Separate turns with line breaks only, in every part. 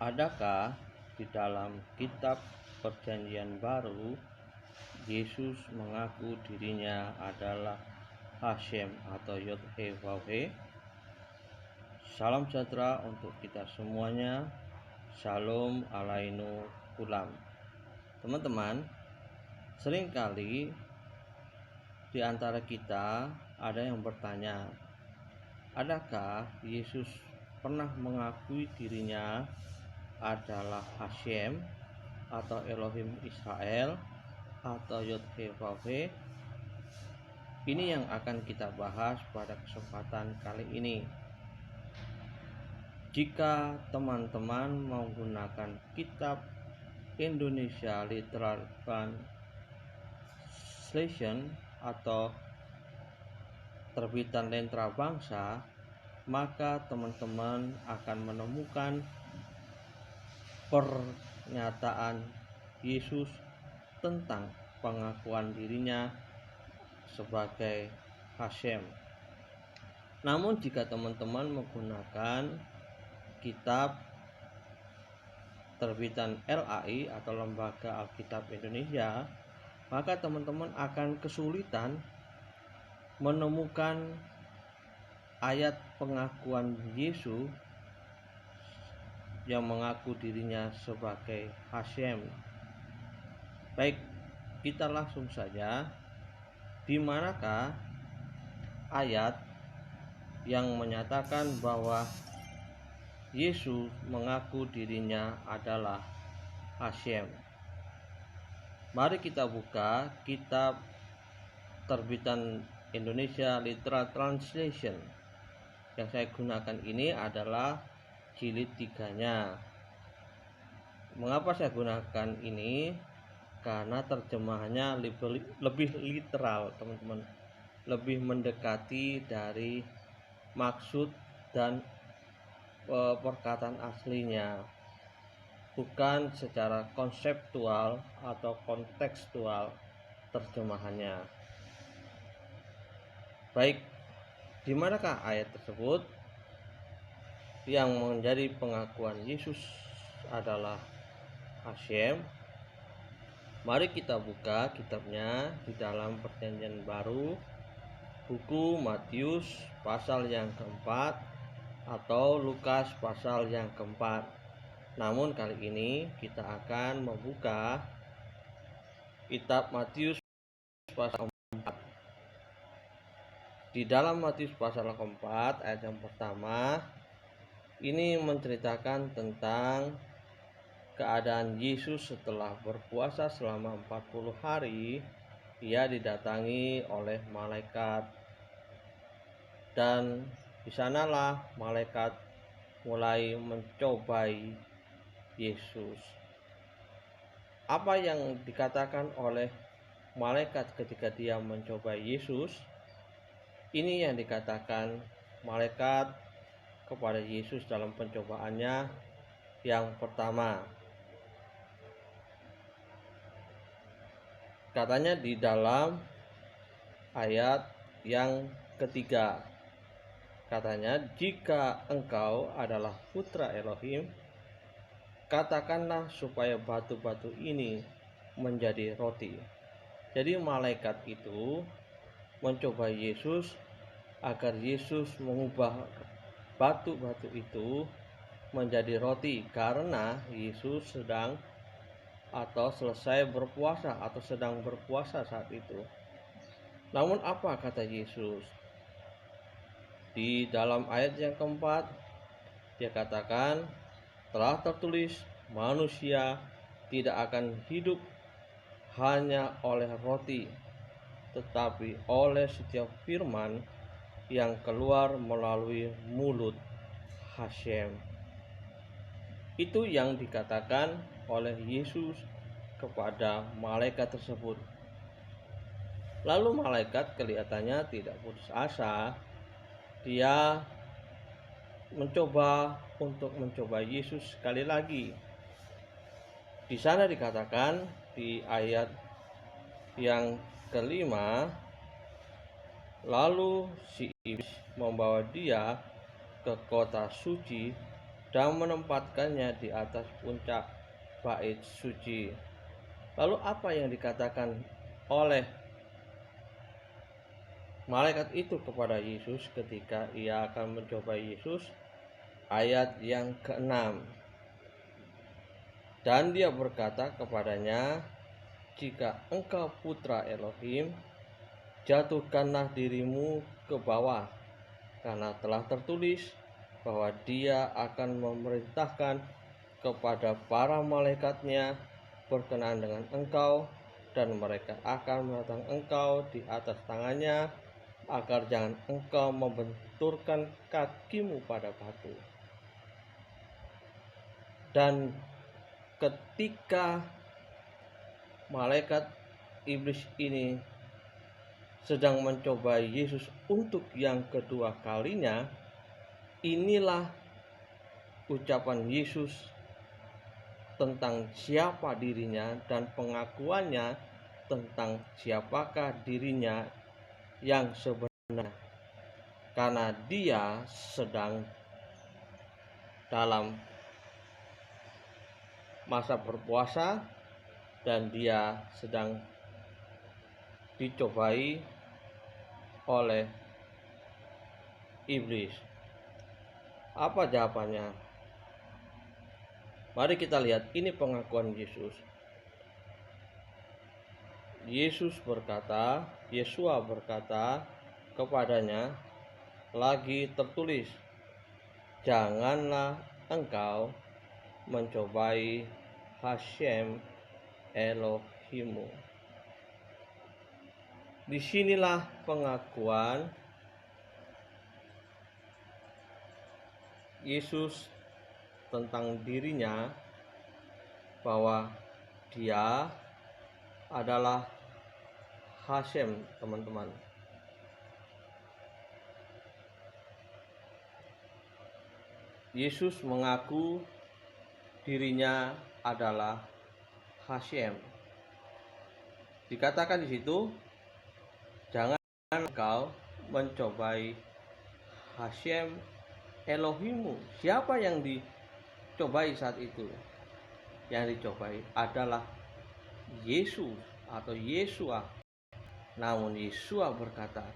Adakah di dalam kitab Perjanjian Baru Yesus mengaku dirinya adalah Hashem atau Yod-Heh-Vav-Heh? Salam sejahtera untuk kita semuanya. Shalom Aleinu Ulam. Teman-teman, seringkali di antara kita ada yang bertanya, adakah Yesus pernah mengakui dirinya adalah Hashem atau Elohim Israel atau Yod-Heh-Vav-Heh? Ini yang akan kita bahas pada kesempatan kali ini. Jika teman-teman menggunakan kitab Indonesia Literal Translation atau terbitan Lentra Bangsa, maka teman-teman akan menemukan pernyataan Yesus tentang pengakuan dirinya sebagai Hashem. Namun jika teman-teman menggunakan kitab terbitan LAI atau Lembaga Alkitab Indonesia, maka teman-teman akan kesulitan menemukan ayat pengakuan Yesus yang mengaku dirinya sebagai Hashem. Baik, kita langsung saja. Di manakah ayat yang menyatakan bahwa Yesus mengaku dirinya adalah Hashem? Mari kita buka kitab terbitan Indonesia Literal Translation. Yang saya gunakan ini adalah jilid 3-nya. Mengapa saya gunakan ini? Karena terjemahannya lebih literal, teman-teman. Lebih mendekati dari maksud dan perkataan aslinya, bukan secara konseptual atau kontekstual terjemahannya. Baik, di manakah ayat tersebut yang menjadi pengakuan Yesus adalah Hashem? Mari kita buka kitabnya di dalam Perjanjian Baru, buku Matius pasal yang keempat atau Lukas pasal yang keempat. Namun kali ini kita akan membuka kitab Matius pasal keempat. Di dalam Matius pasal keempat ayat yang pertama, ini menceritakan tentang keadaan Yesus setelah berpuasa selama 40 hari. Ia didatangi oleh malaikat, dan di sanalah malaikat mulai mencobai Yesus. Apa yang dikatakan oleh malaikat ketika dia mencobai Yesus? Ini yang dikatakan malaikat kepada Yesus dalam pencobaannya yang pertama. Katanya di dalam ayat yang ketiga, katanya, jika engkau adalah putra Elohim, katakanlah supaya batu-batu ini menjadi roti. Jadi malaikat itu mencoba Yesus agar Yesus mengubah batu-batu itu menjadi roti, karena Yesus selesai berpuasa atau sedang berpuasa saat itu. Namun apa kata Yesus? Di dalam ayat yang keempat, dia katakan, telah tertulis, manusia tidak akan hidup hanya oleh roti, tetapi oleh setiap firman yang keluar melalui mulut Hashem. Itu yang dikatakan oleh Yesus kepada malaikat tersebut. Lalu malaikat kelihatannya tidak putus asa. Dia mencoba Yesus sekali lagi. Di sana dikatakan di ayat yang kelima, lalu si iblis membawa dia ke kota suci dan menempatkannya di atas puncak bait suci. Lalu apa yang dikatakan oleh malaikat itu kepada Yesus ketika ia akan mencobai Yesus? Ayat yang ke-6. Dan dia berkata kepadanya, jika engkau putra Elohim, jatuhkanlah dirimu ke bawah, karena telah tertulis bahwa dia akan memerintahkan kepada para malaikatnya berkenaan dengan engkau, dan mereka akan meletakkan engkau di atas tangannya, agar jangan engkau membenturkan kakimu pada batu. Dan ketika malaikat iblis ini sedang mencoba Yesus untuk yang kedua kalinya, inilah ucapan Yesus tentang siapa dirinya dan pengakuannya tentang siapakah dirinya yang sebenarnya, karena dia sedang dalam masa berpuasa dan dia sedang dicobai oleh iblis. Apa jawabannya? Mari kita lihat, ini pengakuan Yesus. Yesua berkata kepadanya, lagi tertulis, janganlah engkau mencobai Hashem Elohimmu. Disinilah pengakuan Yesus tentang dirinya, bahwa dia adalah Hashem, teman-teman. Yesus mengaku dirinya adalah Hashem. Dikatakan di situ, jangan engkau mencobai Hashem Elohimmu. Siapa yang dicobai saat itu? Yang dicobai adalah Yesus atau Yesua. Namun Yesua berkata,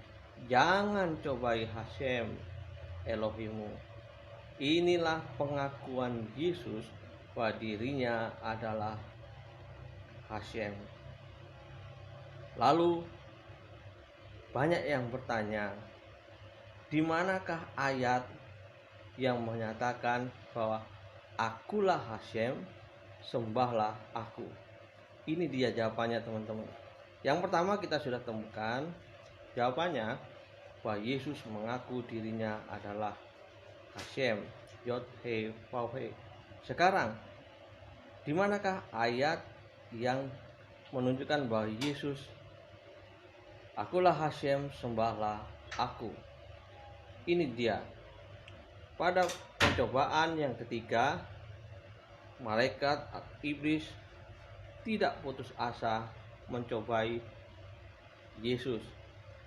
jangan cobai Hashem Elohimmu. Inilah pengakuan Yesus bahwa dirinya adalah Hashem. Lalu banyak yang bertanya, di manakah ayat yang menyatakan bahwa akulah Hashem, sembahlah aku? Ini dia jawabannya, teman-teman. Yang pertama kita sudah temukan jawabannya, bahwa Yesus mengaku dirinya adalah Hashem, Yod-He-Vav-He. Sekarang, di manakah ayat yang menunjukkan bahwa Yesus, akulah Hashem, sembahlah aku? Ini dia. Pada pencobaan yang ketiga, malaikat iblis tidak putus asa mencobai Yesus.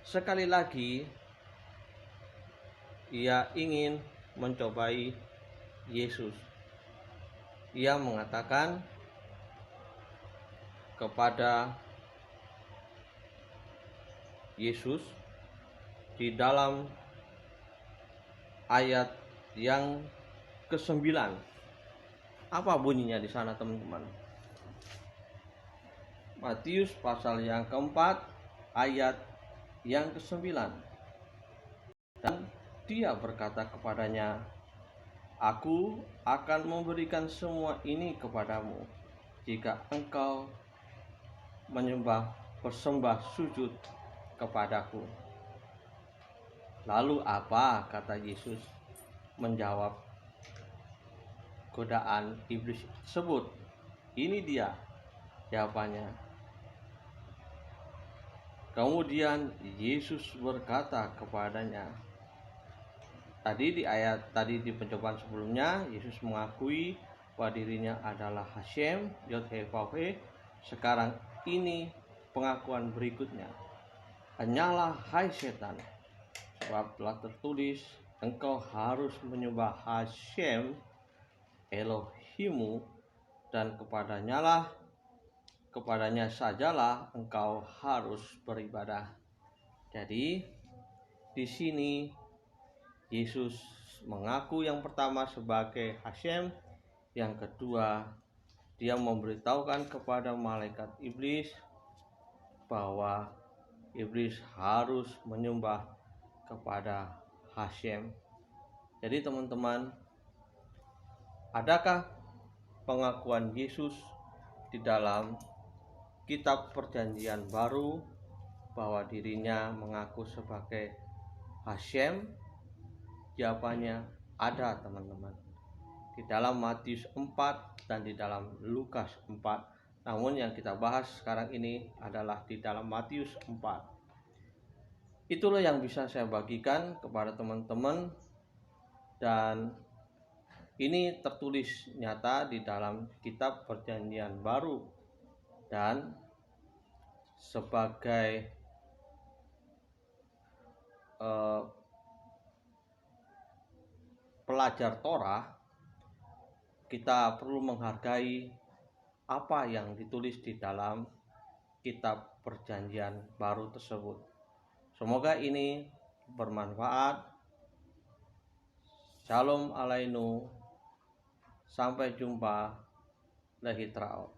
Sekali lagi ia ingin mencobai Yesus. Ia mengatakan kepada Yesus di dalam ayat yang ke-9. Apa bunyinya di sana, teman-teman? Matius pasal yang keempat ayat yang ke-9. Dan dia berkata kepadanya, aku akan memberikan semua ini kepadamu jika engkau bersembah sujud kepadaku. Lalu apa kata Yesus menjawab godaan iblis tersebut? Ini dia jawabannya. Kemudian Yesus berkata kepadanya, tadi di pencobaan sebelumnya Yesus mengakui bahwa dirinya adalah Hashem, Yod-He-Vav-He. Sekarang ini pengakuan berikutnya, hanyalah hai setan, sebab telah tertulis, engkau harus menyembah Hashem Elohimu, dan kepadanya sajalah engkau harus beribadah. Jadi di sini Yesus mengaku yang pertama sebagai Hashem, yang kedua dia memberitahukan kepada malaikat iblis bahwa iblis harus menyembah kepada Hashem. Jadi teman-teman, adakah pengakuan Yesus di dalam kitab Perjanjian Baru bahwa dirinya mengaku sebagai Hashem? Jawabannya ada, teman-teman, di dalam Matius 4 dan di dalam Lukas 4. Namun yang kita bahas sekarang ini adalah di dalam Matius 4. Itulah yang bisa saya bagikan kepada teman-teman, dan ini tertulis nyata di dalam kitab Perjanjian Baru. Dan sebagai pelajar Torah, kita perlu menghargai apa yang ditulis di dalam kitab Perjanjian Baru tersebut. Semoga ini bermanfaat. Shalom aleinu. Sampai jumpa. Lehitraot.